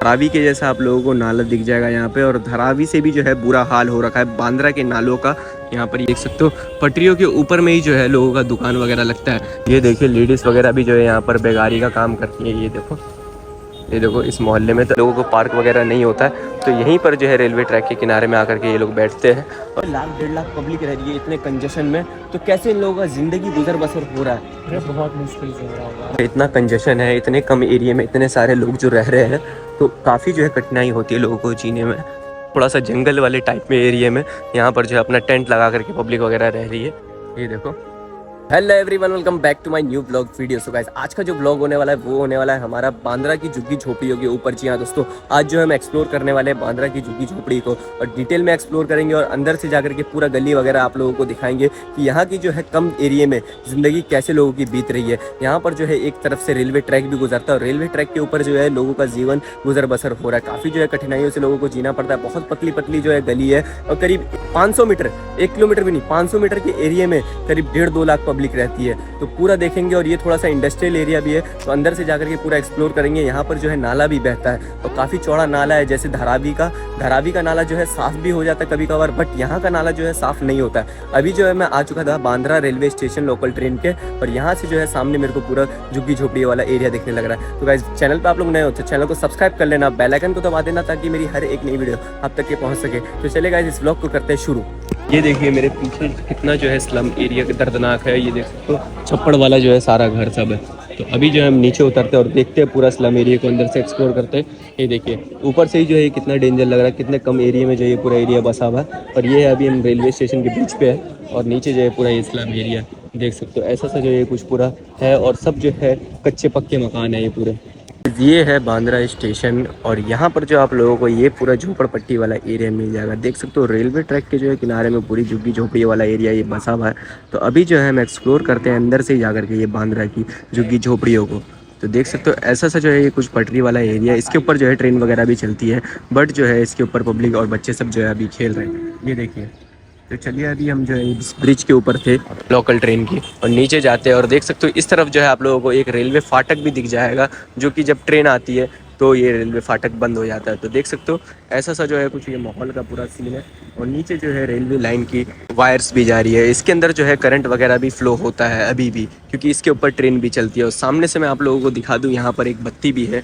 धारावी के जैसा आप लोगों को नाला दिख जाएगा यहाँ पे। और धारावी से भी जो है बुरा हाल हो रखा है बांद्रा के नालों का। यहाँ पर देख सकते हो पटरियों के ऊपर में ही जो है लोगों का दुकान वगैरह लगता है। ये देखिए लेडीज़ वगैरह भी जो है यहाँ पर बेगारी का काम करती है। ये देखो इस मोहल्ले में तो लोगों को पार्क वगैरह नहीं होता है, तो यहीं पर जो है रेलवे ट्रैक के किनारे में आकर के ये लोग बैठते हैं। और 1,00,000-1,50,000 पब्लिक रह रही है इतने कंजेशन में, तो कैसे इन लोगों का ज़िंदगी गुजर बसर हो रहा है? बहुत मुश्किल से हो रहा है। इतना कंजेशन है, इतने कम एरिया में इतने सारे लोग जो रह रहे हैं, तो काफ़ी जो है कठिनाई होती है लोगों को जीने में। थोड़ा सा जंगल वाले टाइप में एरिया में यहाँ पर जो है अपना टेंट लगा करके पब्लिक वगैरह रह रही है। ये देखो। Hello everyone, welcome back to my new blog video. So guys, आज का जो ब्लॉग होने वाला है वो होने वाला है हमारा बांद्रा की झुग्गी झोपड़ियों के ऊपर। जी हाँ दोस्तों, आज जो हम एक्सप्लोर करने वाले हैं बांद्रा की झुग्गी झोपड़ी को, और डिटेल में एक्सप्लोर करेंगे और अंदर से जाकर के पूरा गली वगैरह आप लोगों को दिखाएंगे कि यहाँ की जो है कम एरिया में ज़िंदगी कैसे लोगों की बीत रही है। यहाँ पर जो है एक तरफ से रेलवे ट्रैक भी गुजरता है और रेलवे ट्रैक के ऊपर जो है लोगों का जीवन गुजर बसर हो रहा है। काफ़ी जो है कठिनाइयों से लोगों को जीना पड़ता है। बहुत पतली पतली जो है गली है और करीब 500 मीटर, 1 किलोमीटर भी नहीं, 500 मीटर के एरिया में करीब 1.5-2 लाख पब्लिक रहती है। तो पूरा देखेंगे। और ये थोड़ा सा इंडस्ट्रियल एरिया भी है, तो अंदर से जाकर के पूरा एक्सप्लोर करेंगे। यहाँ पर जो है नाला भी बहता है और काफ़ी चौड़ा नाला है, जैसे धारावी का नाला जो है साफ़ भी हो जाता है कभी कभार, बट यहाँ का नाला जो है साफ़ नहीं होता है। अभी जो है मैं आ चुका था Bandra railway station local train के, और यहाँ से जो है सामने मेरे को पूरा झुग्गी झोपड़ी वाला एरिया दिखने लग रहा है। तो गाइस, चैनल पर आप लोग नए हो तो चैनल को सब्सक्राइब कर लेना, बेल आइकन को दबा देना ताकि मेरी हर एक नई वीडियो आप तक के पहुँच सके। तो चलिए गाइस, इस ब्लॉग को करते हैं शुरू। ये देखिए मेरे पीछे कितना जो है स्लम एरिया दर्दनाक है। ये देख सकते हो छप्पड़ वाला जो है सारा घर सब है। तो अभी जो है हम नीचे उतरते हैं और देखते हैं पूरा स्लम एरिया को अंदर से एक्सप्लोर करते हैं। ये देखिए ऊपर से ही जो है कितना डेंजर लग रहा है, कितने कम एरिया में जो ये पूरा एरिया बसा हुआ है। और ये है अभी हम रेलवे स्टेशन के बीच पे है और नीचे जो है पूरा ये स्लम एरिया देख सकते हो। ऐसा सा जो है कुछ पूरा है और सब जो है कच्चे पक्के मकान है ये पूरे। ये है बांद्रा स्टेशन और यहाँ पर जो आप लोगों को ये पूरा झोपड़पट्टी वाला एरिया मिल जाएगा। देख सकते हो रेलवे ट्रैक के जो है किनारे में पूरी झुग्गी झोपड़ी वाला एरिया ये बसा हुआ है। तो अभी जो है हम एक्सप्लोर करते हैं अंदर से ही जाकर के ये बांद्रा की झुग्गी झोपड़ियों को। तो देख सकते हो ऐसा सा जो है ये कुछ पटरी वाला एरिया, इसके ऊपर जो है ट्रेन वगैरह भी चलती है, बट जो है इसके ऊपर पब्लिक और बच्चे सब जो है अभी खेल रहे हैं। ये देखिए। तो चलिए अभी हम जो है इस ब्रिज के ऊपर थे लोकल ट्रेन की, और नीचे जाते हैं और देख सकते हो इस तरफ जो है आप लोगों को एक रेलवे फाटक भी दिख जाएगा, जो कि जब ट्रेन आती है तो ये रेलवे फाटक बंद हो जाता है। तो देख सकते हो ऐसा सा जो है कुछ ये माहौल का पूरा सीन है। और नीचे जो है रेलवे लाइन की वायर्स भी जा रही है, इसके अंदर जो है करंट वगैरह भी फ्लो होता है अभी भी, क्योंकि इसके ऊपर ट्रेन भी चलती है। और सामने से मैं आप लोगों को दिखा दूँ, यहाँ पर एक बत्ती भी है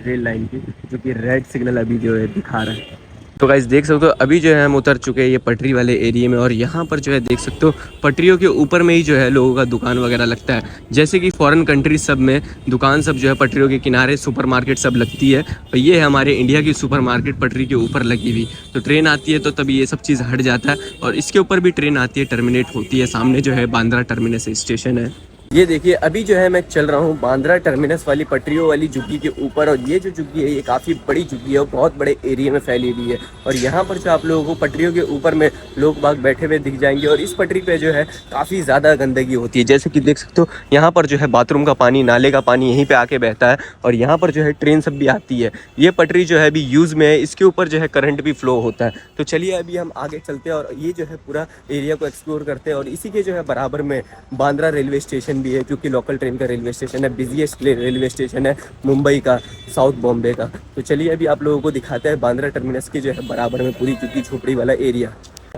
रेल लाइन की, जो कि रेड सिग्नल अभी जो है दिखा रहा है। तो गाइस देख सकते हो अभी जो है हम उतर चुके हैं ये पटरी वाले एरिया में, और यहाँ पर जो है देख सकते हो पटरियों के ऊपर में ही जो है लोगों का दुकान वगैरह लगता है। जैसे कि फॉरेन कंट्रीज सब में दुकान सब जो है पटरियों के किनारे सुपरमार्केट सब लगती है, और ये है हमारे इंडिया की सुपरमार्केट पटरी के ऊपर लगी हुई। तो ट्रेन आती है तो तभी ये सब चीज़ हट जाता है, और इसके ऊपर भी ट्रेन आती है, टर्मिनेट होती है। सामने जो है बांद्रा टर्मिनस स्टेशन है। ये देखिए अभी जो है मैं चल रहा हूँ बांद्रा टर्मिनस वाली पटरियों वाली झुग्गी के ऊपर, और ये जो झुग्गी है ये काफ़ी बड़ी झुग्गी है और बहुत बड़े एरिया में फैली हुई है। और यहाँ पर जो आप लोगों को पटरियों के ऊपर में लोग बाग बैठे हुए दिख जाएंगे, और इस पटरी पे जो है काफ़ी ज़्यादा गंदगी होती है। जैसे कि देख सकते हो यहाँ पर जो है बाथरूम का पानी, नाले का पानी यहीं पर आके बहता है, और यहाँ पर जो है ट्रेन सब भी आती है। ये पटरी जो है अभी यूज़ में है, इसके ऊपर जो है करंट भी फ्लो होता है। तो चलिए अभी हम आगे चलते हैं और ये जो है पूरा एरिया को एक्सप्लोर करते हैं। और इसी के जो है बराबर में बांद्रा रेलवे स्टेशन भी है, जो कि लोकल ट्रेन का रेलवे स्टेशन है, बिजीएस्ट रेलवे स्टेशन है मुंबई का, साउथ बॉम्बे का। तो चलिए अभी आप लोगों को दिखाते हैं बांद्रा टर्मिनस के जो है बराबर में पूरी झुग्गी झोपड़ी वाला एरिया।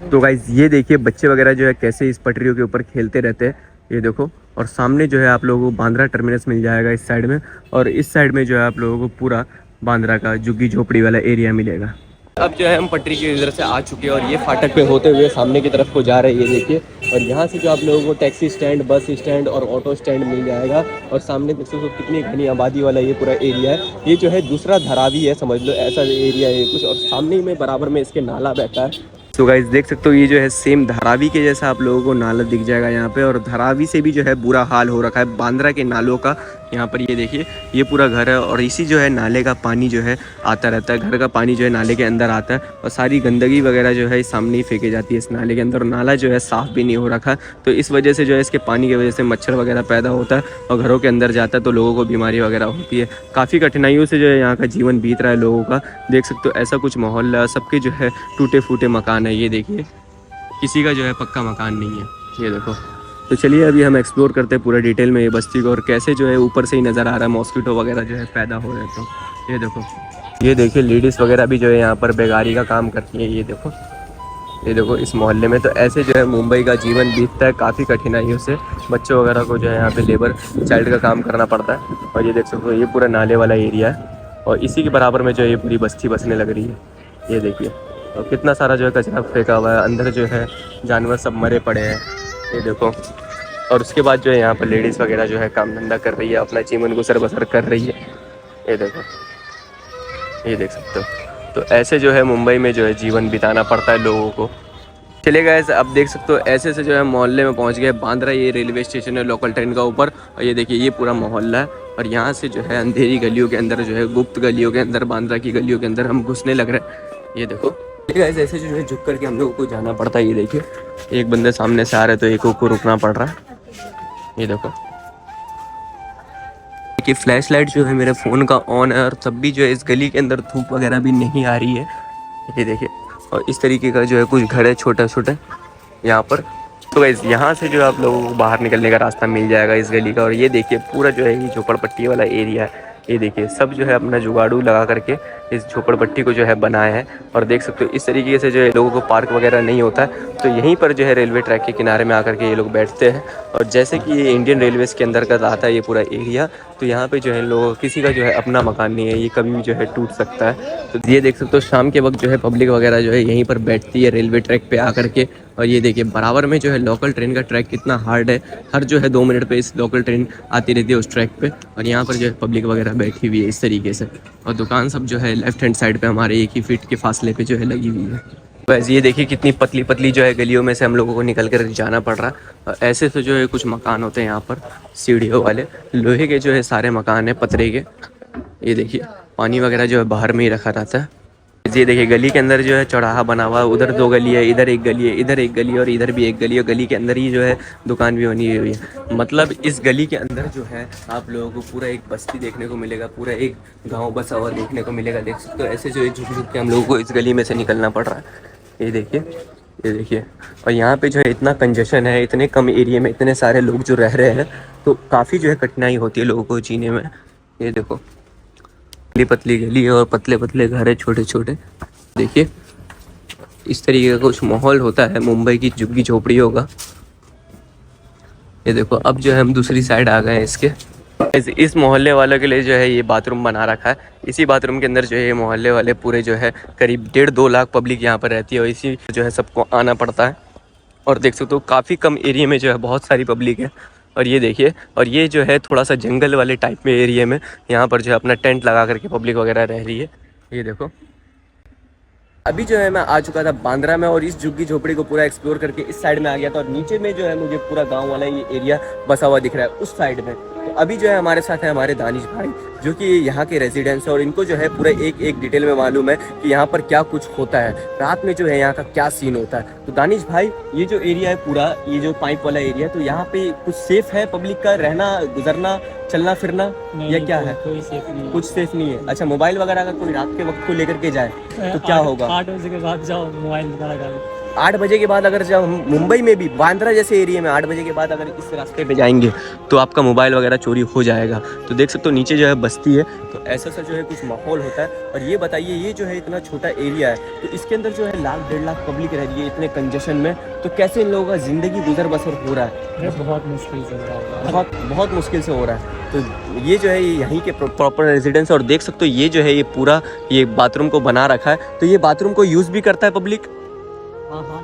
तो गाइज ये देखिए बच्चे वगैरह जो है कैसे इस पटरियों के ऊपर खेलते रहते हैं, ये देखो। और सामने जो है आप लोगों को बांद्रा टर्मिनस मिल जाएगा इस साइड में, और इस साइड में जो है आप लोगों को पूरा बांद्रा का झुग्गी झोपड़ी वाला एरिया मिलेगा। अब जो है हम पटरी की इधर से आ चुके हैं और ये फाटक पे होते हुए सामने की तरफ को जा रहे हैं, ये देखिए। और यहाँ से जो आप लोगों को टैक्सी स्टैंड, बस स्टैंड और ऑटो स्टैंड मिल जाएगा। और सामने देख सकते हो कितनी घनी आबादी वाला ये पूरा एरिया है। ये जो है दूसरा धारावी है, समझ लो ऐसा एरिया है कुछ, और सामने ही में बराबर में इसके नाला बहता है। तो गाइस देख सकते हो ये जो है सेम धारावी के जैसा आप लोगों को नाला दिख जाएगा यहाँ पे, और धारावी से भी जो है बुरा हाल हो रखा है बांद्रा के नालों का। यहाँ पर ये देखिए ये पूरा घर है, और इसी जो है नाले का पानी जो है आता रहता है, घर का पानी जो है नाले के अंदर आता है, और सारी गंदगी वगैरह जो है सामने ही फेंकी जाती है इस नाले के अंदर। और नाला जो है साफ़ भी नहीं हो रखा, तो इस वजह से जो है इसके पानी की वजह से मच्छर वगैरह पैदा होता है और घरों के अंदर जाता है, तो लोगों को बीमारी वगैरह होती है। काफ़ी कठिनाइयों से जो है यहाँ का जीवन बीत रहा है लोगों का। देख सकते हो ऐसा कुछ माहौल है, सबके जो है टूटे फूटे मकान है। ये देखिए किसी का जो है पक्का मकान नहीं है, ये देखो। तो चलिए अभी हम एक्सप्लोर करते हैं पूरा डिटेल में ये बस्ती को, और कैसे जो है ऊपर से ही नज़र आ रहा है मॉस्किटो वगैरह जो है पैदा हो रहे हैं। तो ये देखो ये देखिए लेडीज़ वगैरह भी जो है यहाँ पर बेगारी का काम करती हैं। ये देखो इस मोहल्ले में तो ऐसे जो है मुंबई का जीवन बीतता है काफ़ी कठिनाइयों से। बच्चों वगैरह को जो है यहाँ पे लेबर चाइल्ड का काम करना पड़ता है। और ये देख सकते हो ये पूरा नाले वाला एरिया है और इसी के बराबर में जो है ये पूरी बस्ती बसने लग रही है। ये देखिए और कितना सारा जो है कचरा फेंका हुआ है, अंदर जो है जानवर सब मरे पड़े हैं। ये देखो और उसके बाद जो है यहाँ पर लेडीज़ वगैरह जो है काम धंधा कर रही है, अपना जीवन गुजर बसर कर रही है। ये देखो, ये देख सकते हो। तो ऐसे जो है मुंबई में जो है जीवन बिताना पड़ता है लोगों को। चले गए अब देख सकते हो ऐसे से जो है मोहल्ले में पहुंच गए। बांद्रा ये रेलवे स्टेशन है लोकल ट्रेन का ऊपर। और ये देखिए ये पूरा मोहल्ला है और यहाँ से जो है अंधेरी गलियों के अंदर जो है, गुप्त गलियों के अंदर, बांद्रा की गलियों के अंदर हम घुसने लग रहे हैं। ये देखो ऐसे जो है झुक करके हम लोगों को जाना पड़ता है। ये देखिए एक बंदे सामने से आ रहे तो एक को रुकना पड़ रहा है। ये देखो कि फ्लैश लाइट जो है मेरे फ़ोन का ऑन है और तब भी जो है इस गली के अंदर धूप वगैरह भी नहीं आ रही है। ये देखिए और इस तरीके का जो है कुछ घर है छोटा छोटा यहाँ पर। तो गाइस यहाँ से जो है आप लोगों को बाहर निकलने का रास्ता मिल जाएगा इस गली का। और ये देखिए पूरा जो है ये झोपड़पट्टी वाला एरिया है। ये देखिए सब जो है अपना जुगाड़ू लगा करके इस झोपड़पट्टी को जो है बनाया है। और देख सकते हो इस तरीके से जो है लोगों को पार्क वगैरह नहीं होता है तो यहीं पर जो है रेलवे ट्रैक के किनारे में आकर के ये लोग बैठते हैं। और जैसे कि ये इंडियन रेलवेज़ के अंदर का आता है ये पूरा एरिया, तो यहाँ पे जो है लोगों किसी का जो है अपना मकान नहीं है, ये कभी भी जो है टूट सकता है। तो ये देख सकते हो शाम के वक्त जो है पब्लिक वगैरह जो है यहीं पर बैठती है रेलवे ट्रैक पे आकर के। और ये देखिए बराबर में जो है लोकल ट्रेन का ट्रैक कितना हार्ड है। हर जो है 2 मिनट पे इस लोकल ट्रेन आती रहती है उस ट्रैक पे। और यहाँ पर जो है पब्लिक वगैरह बैठी हुई है इस तरीके से। और दुकान सब जो है लेफ्ट हैंड साइड पे हमारे 1 ही फीट के फासले पे जो है लगी हुई है। वैसे ये देखिए कितनी पतली पतली जो है गलियों में से हम लोगों को निकल कर जाना पड़ रहा है। ऐसे तो जो है कुछ मकान होते हैं यहाँ पर सीढ़ियों वाले, लोहे के जो है सारे मकान है पतरे के। ये देखिए पानी वगैरह जो है बाहर में ही रखा रहता है। ये देखिए गली के अंदर जो है चौराहा बना हुआ है, उधर 2 गली है, इधर 1 गली है, इधर 1 गली है और इधर भी 1 गली है। गली के अंदर ही जो है दुकान भी बनी हुई है। मतलब इस गली के अंदर जो है आप लोगों को पूरा एक बस्ती देखने को मिलेगा, पूरा एक गांव बसा हुआ देखने को मिलेगा। देख सकते हो ऐसे जो है झुक झुक के हम लोगों को इस गली में से निकलना पड़ रहा है। ये देखिए, ये देखिए और यहाँ पे जो है इतना कंजेशन है, इतने कम एरिया में इतने सारे लोग जो रह रहे हैं तो काफ़ी जो है कठिनाई होती है लोगों को जीने में। ये देखो पतली पतली गली और पतले पतले घर है छोटे छोटे। देखिए इस तरीके का कुछ माहौल होता है मुंबई की झुग्गी झोपड़ियों का। ये देखो अब जो है हम दूसरी साइड आ गए हैं इसके। इस मोहल्ले वालों के लिए जो है ये बाथरूम बना रखा है। इसी बाथरूम के अंदर जो है ये मोहल्ले वाले पूरे जो है करीब 1.5-2 लाख पब्लिक यहाँ पर रहती है और इसी जो है सबको आना पड़ता है। और देख सकते हो काफ़ी कम एरिया में जो है बहुत सारी पब्लिक है। और ये देखिए और ये जो है थोड़ा सा जंगल वाले टाइप में एरिया में यहाँ पर जो है अपना टेंट लगा करके पब्लिक वगैरह रह रही है। ये देखो अभी जो है मैं आ चुका था बांद्रा में और इस झुग्गी झोपड़ी को पूरा एक्सप्लोर करके इस साइड में आ गया था। और नीचे में जो है मुझे पूरा गांव वाला ये एरिया बसा हुआ दिख रहा है उस साइड में। तो अभी जो है हमारे साथ है हमारे दानिश भाई जो कि यहाँ के रेजिडेंट्स है और इनको जो है पूरा एक डिटेल में मालूम है कि यहाँ पर क्या कुछ होता है, रात में जो है यहाँ का क्या सीन होता है। तो दानिश भाई ये जो एरिया है पूरा, ये जो पाइप वाला एरिया, तो यहाँ पे कुछ सेफ है पब्लिक का रहना, गुजरना, चलना फिरना या क्या है? कोई सेफ नहीं है। कुछ सेफ नहीं है। अच्छा मोबाइल वगैरह अगर कोई रात के वक्त को लेकर के जाए तो क्या होगा? 8 बजे के बाद जाओ मोबाइल वगैरह 8 बजे के बाद अगर जब हम मुंबई में भी बांद्रा जैसे एरिया में 8 बजे के बाद अगर इस रास्ते पे जाएंगे तो आपका मोबाइल वगैरह चोरी हो जाएगा। तो देख सकते हो नीचे जो है बस्ती है तो ऐसा सा जो है कुछ माहौल होता है। और ये बताइए ये जो है इतना छोटा एरिया है तो इसके अंदर जो है 1-1.5 लाख पब्लिक रह रही है इतने कंजेशन में, तो कैसे इन लोगों का ज़िंदगी गुजर बसर हो रहा है? बहुत मुश्किल से हो रहा है, बहुत मुश्किल से हो रहा है। तो ये जो है यहीं के प्रॉपर रेजिडेंस। और देख सकते हो ये जो है ये पूरा ये बाथरूम को बना रखा है। तो ये बाथरूम को यूज़ भी करता है पब्लिक? हाँ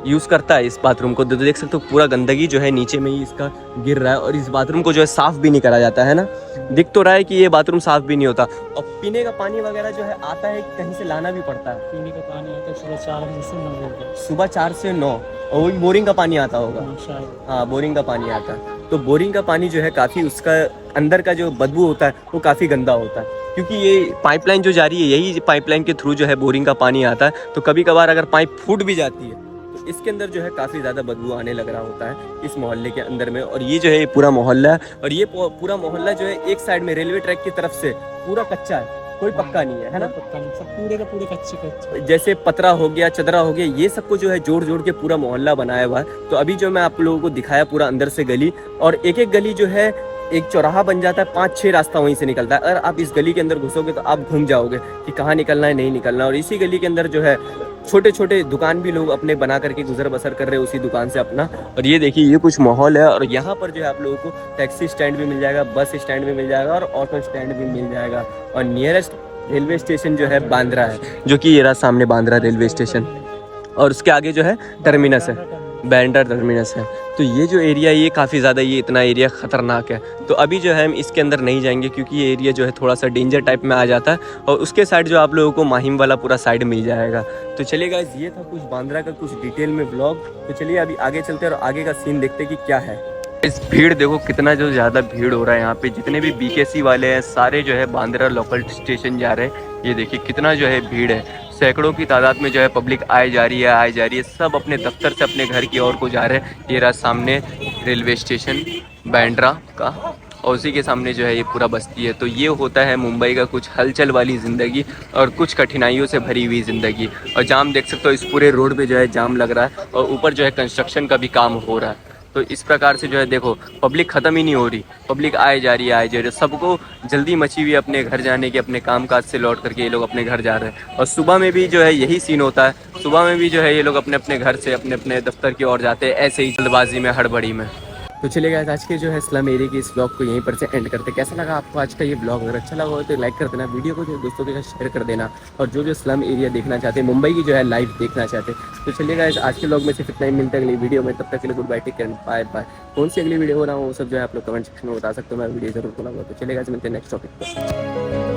यूज़ करता है इस बाथरूम को। तो देख सकते हो पूरा गंदगी जो है नीचे में ही इसका गिर रहा है और इस बाथरूम को जो है साफ़ भी नहीं करा जाता है ना। दिख तो रहा है कि ये बाथरूम साफ़ भी नहीं होता। और पीने का पानी वगैरह जो है आता है कहीं से लाना भी पड़ता है। पीने का पानी आता है सुबह 4 बजे से 9 बजे। सुबह 4 से 9 और वही बोरिंग का पानी आता होगा शायद। हाँ बोरिंग का पानी आता है। तो बोरिंग का पानी जो है काफ़ी उसका अंदर का जो बदबू होता है वो काफ़ी गंदा होता है क्योंकि ये पाइपलाइन जो जा रही है यही पाइपलाइन के थ्रू जो है बोरिंग का पानी आता है। तो कभी कभार अगर पाइप फूट भी जाती है तो इसके अंदर जो है काफ़ी ज़्यादा बदबू आने लग रहा होता है इस मोहल्ले के अंदर में। और ये जो है पूरा मोहल्ला है और ये पूरा मोहल्ला जो है एक साइड में रेलवे ट्रैक की तरफ से पूरा कच्चा है, कोई पक्का नहीं है ना। पक्का नहीं, सब पूरे का पूरे कच्चे जैसे पतरा हो गया, चदरा हो गया, ये सबको जो है जोड़ जोड़ के पूरा मोहल्ला बनाया हुआ है। तो अभी जो मैं आप लोगों को दिखाया पूरा अंदर से गली और एक एक गली जो है एक चौराहा बन जाता है, 5-6 रास्ता वहीं से निकलता है। अगर आप इस गली के अंदर घुसोगे तो आप घूम जाओगे कि कहाँ निकलना है, नहीं निकलना। और इसी गली के अंदर जो है छोटे छोटे दुकान भी लोग अपने बना करके गुजर बसर कर रहे हैं उसी दुकान से अपना। और ये देखिए ये कुछ माहौल है। और यहाँ पर जो है आप लोगों को टैक्सी स्टैंड भी मिल जाएगा, बस स्टैंड भी मिल जाएगा और ऑटो स्टैंड भी मिल जाएगा। और नियरेस्ट रेलवे स्टेशन जो है बांद्रा है, जो कि ये रहा सामने बांद्रा रेलवे स्टेशन। और उसके आगे जो है टर्मिनस है, बैंड्रा टर्मिनस है। तो ये जो एरिया ये काफ़ी ज़्यादा, ये इतना एरिया ख़तरनाक है। तो अभी जो है हम इसके अंदर नहीं जाएंगे क्योंकि ये एरिया जो है थोड़ा सा डेंजर टाइप में आ जाता है। और उसके साइड जो आप लोगों को माहिम वाला पूरा साइड मिल जाएगा। तो चलिए गाइस, ये था कुछ बांद्रा का कुछ डिटेल में ब्लॉग। तो चलिए अभी आगे चलते हैं और आगे का सीन देखते हैं कि क्या है। इस भीड़ देखो कितना जो ज़्यादा भीड़ हो रहा है यहाँ पे। जितने भी बीकेसी वाले हैं सारे जो है बांद्रा लोकल स्टेशन जा रहे हैं। ये देखिए कितना जो है भीड़ है, सैकड़ों की तादाद में जो है पब्लिक आए जा रही है, सब अपने दफ्तर से अपने घर की ओर को जा रहे हैं। ये रहा सामने रेलवे स्टेशन बांद्रा का, और उसी के सामने जो है ये पूरा बस्ती है। तो ये होता है मुंबई का कुछ हलचल वाली ज़िंदगी और कुछ कठिनाइयों से भरी हुई ज़िंदगी। और जाम देख सकते हो, इस पूरे रोड पे जो है जाम लग रहा है और ऊपर जो है कंस्ट्रक्शन का भी काम हो रहा है। तो इस प्रकार से जो है देखो पब्लिक ख़त्म ही नहीं हो रही, पब्लिक आए जा रही है। सबको जल्दी मची हुई अपने घर जाने की, अपने कामकाज से लौट करके ये लोग अपने घर जा रहे हैं। और सुबह में भी जो है यही सीन होता है, सुबह में भी जो है ये लोग अपने अपने घर से अपने अपने दफ्तर की ओर जाते हैं, ऐसे ही जल्दबाजी में, हड़बड़ी में। तो चलिए गाइस, आज के जो है स्लम एरिया के इस ब्लॉग को यहीं पर से एंड करते हैं। कैसा लगा आपको आज का ये ब्लॉग? अगर अच्छा लगा हो तो लाइक कर देना, वीडियो को जो दोस्तों के साथ शेयर कर देना। और जो स्लम एरिया देखना चाहते हैं, मुंबई की जो है लाइव देखना चाहते हैं, तो चलिए गाइस आज के ब्लॉग में सिर्फ इतना ही। मिलते हैं अगली वीडियो में, तब तक के लिए good bye, take care, bye bye. कौन सी अगली वीडियो हो रहा हूँ वो सब जो है आप लोग कमेंट सेक्शन में बता सकते हो, मैं वीडियो जरूर बनाऊंगा। तो चलिए गाइस, मिलते हैं नेक्स्ट टॉपिक पर।